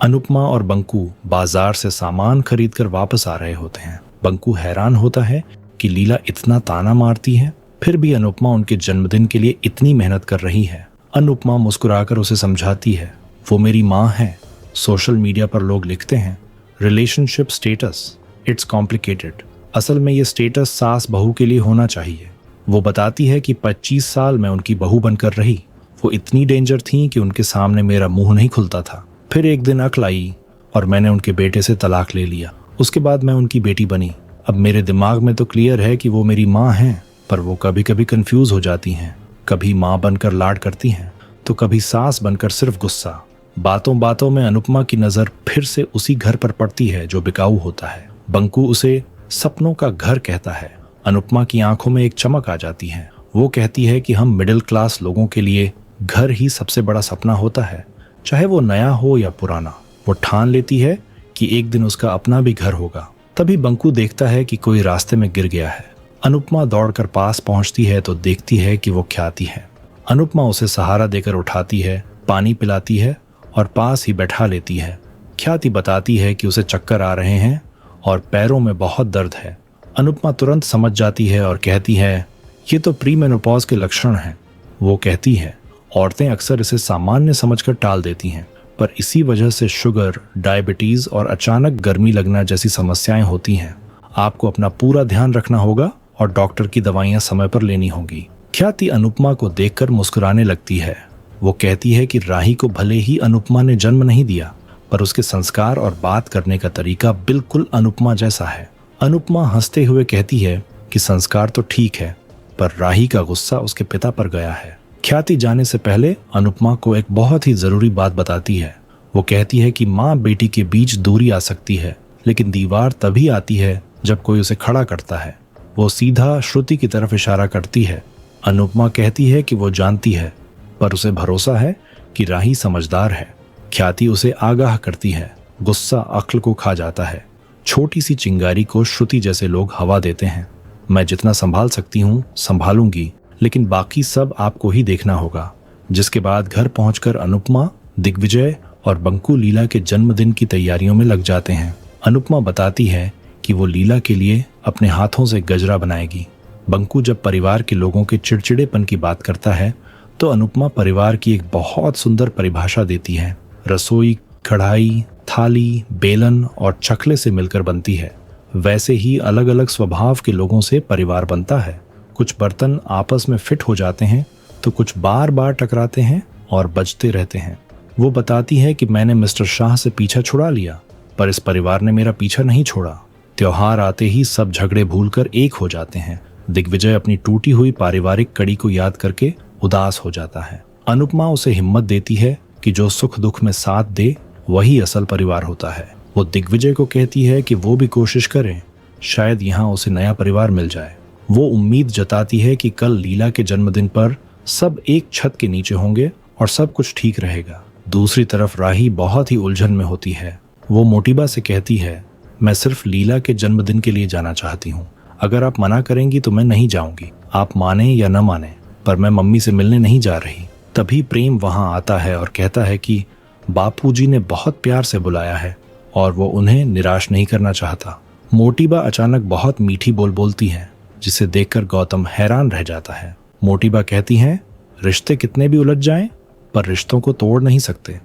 अनुपमा और बंकू बाजार से सामान खरीदकर वापस आ रहे होते हैं। बंकू हैरान होता है कि लीला इतना ताना मारती है, फिर भी अनुपमा उनके जन्मदिन के लिए इतनी मेहनत कर रही है। अनुपमा मुस्कुराकर उसे समझाती है, वो मेरी माँ है। सोशल मीडिया पर लोग लिखते हैं रिलेशनशिप स्टेटस, इट्स कॉम्प्लिकेटेड। असल में ये स्टेटस सास बहू के लिए होना चाहिए। वो बताती है कि 25 साल मैं उनकी बहू बनकर रही। वो इतनी डेंजर थी कि उनके सामने मेरा मुंह नहीं खुलता था। फिर एक दिन अक्ल आई और मैंने उनके बेटे से तलाक ले लिया। उसके बाद मैं उनकी बेटी बनी। अब मेरे दिमाग में तो क्लियर है कि वो मेरी माँ हैं, पर वो कभी कभी कंफ्यूज हो जाती हैं। कभी माँ बनकर लाड करती हैं तो कभी सास बनकर सिर्फ गुस्सा। बातों बातों में अनुपमा की नजर फिर से उसी घर पर पड़ती है जो बिकाऊ होता है। बंकू उसे सपनों का घर कहता है। अनुपमा की आंखों में एक चमक आ जाती है। वो कहती है कि हम मिडिल क्लास लोगों के लिए घर ही सबसे बड़ा सपना होता है, चाहे वो नया हो या पुराना। वो ठान लेती है कि एक दिन उसका अपना भी घर होगा। तभी बंकू देखता है कि कोई रास्ते में गिर गया है। अनुपमा दौड़कर पास पहुंचती है तो देखती है कि वो ख्याति है। अनुपमा उसे सहारा देकर उठाती है, पानी पिलाती है और पास ही बैठा लेती है। ख्याति बताती है कि उसे चक्कर आ रहे हैं और पैरों में बहुत दर्द है। अनुपमा तुरंत समझ जाती है और कहती है, ये तो प्रीमेनोपॉज के लक्षण हैं। वो कहती है, औरतें अक्सर इसे सामान्य समझकर टाल देती हैं, पर इसी वजह से शुगर, डायबिटीज और अचानक गर्मी लगना जैसी समस्याएं होती हैं। आपको अपना पूरा ध्यान रखना होगा और डॉक्टर की दवाइयां समय पर लेनी होंगी। ख्याति अनुपमा को देखकर मुस्कुराने लगती है। वो कहती है कि राही को भले ही अनुपमा ने जन्म नहीं दिया, पर उसके संस्कार और बात करने का तरीका बिल्कुल अनुपमा जैसा है। अनुपमा हंसते हुए कहती है कि संस्कार तो ठीक है, पर राही का गुस्सा उसके पिता पर गया है। ख्याति जाने से पहले अनुपमा को एक बहुत ही जरूरी बात बताती है। वो कहती है कि माँ बेटी के बीच दूरी आ सकती है, लेकिन दीवार तभी आती है जब कोई उसे खड़ा करता है। वो सीधा श्रुति की तरफ इशारा करती है। अनुपमा कहती है कि वो जानती है, पर उसे भरोसा है कि राही समझदार है। ख्याति उसे आगाह करती है। गुस्सा अक्ल को खा जाता है। छोटी सी चिंगारी को श्रुति जैसे लोग हवा देते हैं। मैं जितना संभाल सकती हूँ संभालूंगी, लेकिन बाकी सब आपको ही देखना होगा। जिसके बाद घर पहुंचकर अनुपमा, दिग्विजय और बंकू लीला के जन्मदिन की तैयारियों में लग जाते हैं। अनुपमा बताती है कि वो लीला के लिए अपने हाथों से गजरा बनाएगी। बंकू जब परिवार के लोगों के चिड़चिड़ेपन की बात करता है तो अनुपमा परिवार की एक बहुत सुंदर परिभाषा देती है। रसोई कढ़ाई, थाली, बेलन और चकले से मिलकर बनती है। वैसे ही अलग अलग स्वभाव के लोगों से परिवार बनता है। कुछ बर्तन आपस में फिट हो जाते हैं तो कुछ बार बार टकराते हैं और बजते रहते हैं। वो बताती है कि मैंने मिस्टर शाह से पीछा छुड़ा लिया, पर इस परिवार ने मेरा पीछा नहीं छोड़ा। त्योहार आते ही सब झगड़े भूलकर एक हो जाते हैं। दिग्विजय अपनी टूटी हुई पारिवारिक कड़ी को याद करके उदास हो जाता है। अनुपमा उसे हिम्मत देती है कि जो सुख दुख में साथ दे वही असल परिवार होता है। वो दिग्विजय को कहती है कि वो भी कोशिश करे, शायद यहाँ उसे नया परिवार मिल जाए। वो उम्मीद जताती है कि कल लीला के जन्मदिन पर सब एक छत के नीचे होंगे और सब कुछ ठीक रहेगा। दूसरी तरफ राही बहुत ही उलझन में होती है। वो मोटिबा से कहती है, मैं सिर्फ लीला के जन्मदिन के लिए जाना चाहती हूँ। अगर आप मना करेंगी तो मैं नहीं जाऊंगी। आप माने या न माने, पर मैं मम्मी से मिलने नहीं जा रही। तभी प्रेम वहां आता है और कहता है कि बापूजी ने बहुत प्यार से बुलाया है और वो उन्हें निराश नहीं करना चाहता। मोटिबा अचानक बहुत मीठी बोलती है, जिसे देखकर गौतम हैरान रह जाता है। मोटिबा कहती हैं, रिश्ते कितने भी उलझ जाएं, पर रिश्तों को तोड़ नहीं सकते।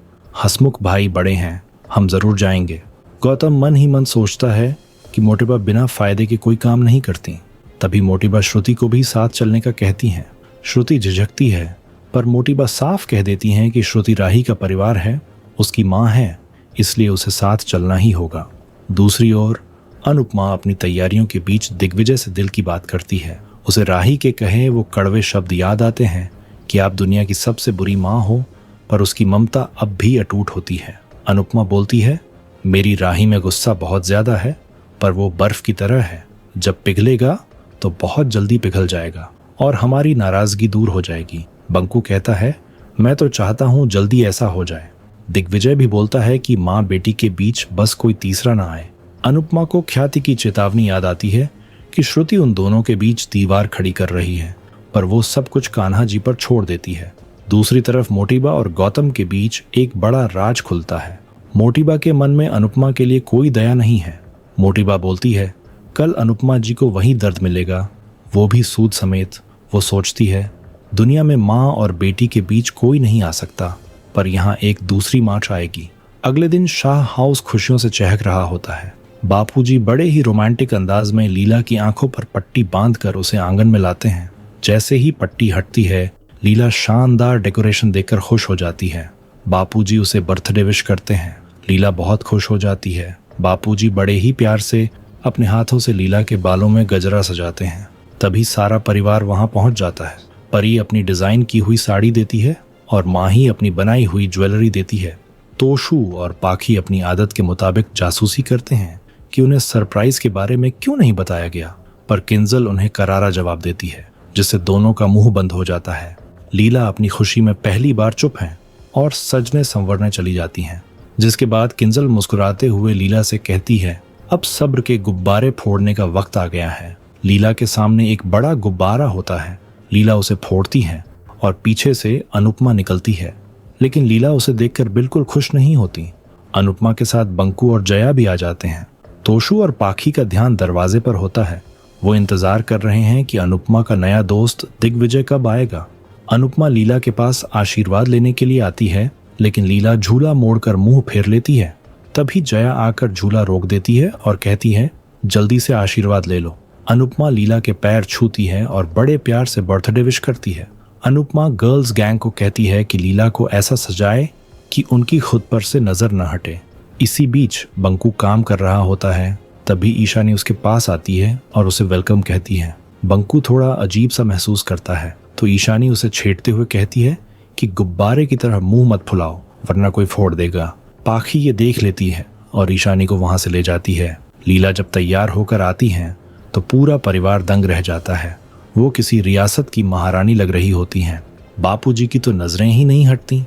हसमुख भाई बड़े हैं, हम जरूर जाएंगे। गौतम मन ही मन सोचता है कि मोटिबा बिना फायदे के कोई काम नहीं करती। तभी मोटिबा श्रुति को भी साथ चलने का कहती हैं। श्रुति झिझकती है, पर मोटिबा साफ कह देती हैं कि श्रुति राही का परिवार है, उसकी माँ है, इसलिए उसे साथ चलना ही होगा। दूसरी ओर अनुपमा अपनी तैयारियों के बीच दिग्विजय से दिल की बात करती है। उसे राही के कहे वो कड़वे शब्द याद आते हैं कि आप दुनिया की सबसे बुरी माँ हो, पर उसकी ममता अब भी अटूट होती है। अनुपमा बोलती है, मेरी राही में गुस्सा बहुत ज्यादा है, पर वो बर्फ की तरह है, जब पिघलेगा तो बहुत जल्दी पिघल जाएगा और हमारी नाराजगी दूर हो जाएगी। बंकू कहता है, मैं तो चाहता हूँ जल्दी ऐसा हो जाए। दिग्विजय भी बोलता है कि माँ बेटी के बीच बस कोई तीसरा ना आए। अनुपमा को ख्याति की चेतावनी याद आती है कि श्रुति उन दोनों के बीच दीवार खड़ी कर रही है, पर वो सब कुछ कान्हा जी पर छोड़ देती है। दूसरी तरफ मोटिबा और गौतम के बीच एक बड़ा राज खुलता है। मोटिबा के मन में अनुपमा के लिए कोई दया नहीं है। मोटिबा बोलती है, कल अनुपमा जी को वही दर्द मिलेगा, वो भी सूद समेत। वो सोचती है, दुनिया में माँ और बेटी के बीच कोई नहीं आ सकता, पर यहाँ एक दूसरी माँ आएगी। अगले दिन शाह हाउस खुशियों से चहक रहा होता है। बापूजी बड़े ही रोमांटिक अंदाज में लीला की आंखों पर पट्टी बांधकर उसे आंगन में लाते हैं। जैसे ही पट्टी हटती है, लीला शानदार डेकोरेशन देखकर खुश हो जाती है। बापूजी उसे बर्थडे विश करते हैं। लीला बहुत खुश हो जाती है। बापूजी बड़े ही प्यार से अपने हाथों से लीला के बालों में गजरा सजाते हैं। तभी सारा परिवार वहां पहुंच जाता है। परी अपनी डिजाइन की हुई साड़ी देती है और माही अपनी बनाई हुई ज्वेलरी देती है। तोशू और पाखी अपनी आदत के मुताबिक जासूसी करते हैं कि उन्हें सरप्राइज के बारे में क्यों नहीं बताया गया, पर किंजल उन्हें करारा जवाब देती है, जिससे दोनों का मुंह बंद हो जाता है। लीला अपनी खुशी में पहली बार चुप हैं और सजने संवरने चली जाती हैं। जिसके बाद किंजल मुस्कुराते हुए लीला से कहती है, अब सब्र के गुब्बारे फोड़ने का वक्त आ गया है। लीला के सामने एक बड़ा गुब्बारा होता है। लीला उसे फोड़ती है और पीछे से अनुपमा निकलती है, लेकिन लीला उसे देखकर बिल्कुल खुश नहीं होती। अनुपमा के साथ बंकू और जया भी आ जाते हैं। तोशू और पाखी का ध्यान दरवाजे पर होता है। वो इंतजार कर रहे हैं कि अनुपमा का नया दोस्त दिग्विजय कब आएगा। अनुपमा लीला के पास आशीर्वाद लेने के लिए आती है, लेकिन लीला झूला मोड़कर मुंह फेर लेती है। तभी जया आकर झूला रोक देती है और कहती है, जल्दी से आशीर्वाद ले लो। अनुपमा लीला के पैर छूती है और बड़े प्यार से बर्थडे विश करती है। अनुपमा गर्ल्स गैंग को कहती है कि लीला को ऐसा सजाए कि उनकी खुद पर से नजर न हटे। इसी बीच बंकू काम कर रहा होता है। तभी ईशानी उसके पास आती है और उसे वेलकम कहती है। बंकू थोड़ा अजीब सा महसूस करता है, तो ईशानी उसे छेड़ते हुए कहती है कि गुब्बारे की तरह मुंह मत फुलाओ, वरना कोई फोड़ देगा। पाखी ये देख लेती है और ईशानी को वहां से ले जाती है। लीला जब तैयार होकर आती हैं, तो पूरा परिवार दंग रह जाता है। वो किसी रियासत की महारानी लग रही होती हैं। बापूजी की तो नजरें ही नहीं हटती।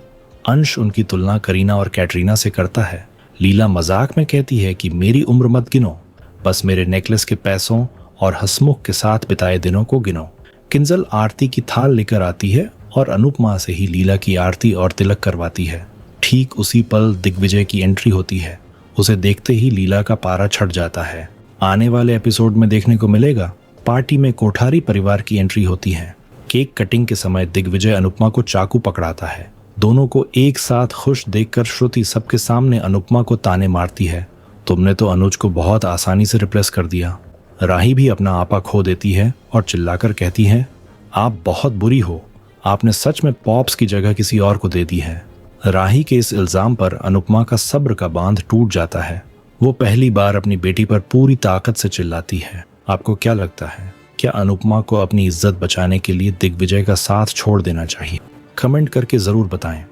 अंश उनकी तुलना करीना और कैटरीना से करता है। लीला मजाक में कहती है कि मेरी उम्र मत गिनो, बस मेरे नेकलेस के पैसों और हसमुख के साथ बिताए दिनों को गिनो। किंजल आरती की थाल लेकर आती है और अनुपमा से ही लीला की आरती और तिलक करवाती है। ठीक उसी पल दिग्विजय की एंट्री होती है। उसे देखते ही लीला का पारा छट जाता है। आने वाले एपिसोड में देखने को मिलेगा, पार्टी में कोठारी परिवार की एंट्री होती है। केक कटिंग के समय दिग्विजय अनुपमा को चाकू पकड़ाता है। दोनों को एक साथ खुश देखकर श्रुति सबके सामने अनुपमा को ताने मारती है, तुमने तो अनुज को बहुत आसानी से रिप्लेस कर दिया। राही भी अपना आपा खो देती है और चिल्लाकर कहती है, आप बहुत बुरी हो, आपने सच में पॉप्स की जगह किसी और को दे दी है। राही के इस इल्जाम पर अनुपमा का सब्र का बांध टूट जाता है। वो पहली बार अपनी बेटी पर पूरी ताकत से चिल्लाती है। आपको क्या लगता है, क्या अनुपमा को अपनी इज्जत बचाने के लिए दिग्विजय का साथ छोड़ देना चाहिए? कमेंट करके जरूर बताएं।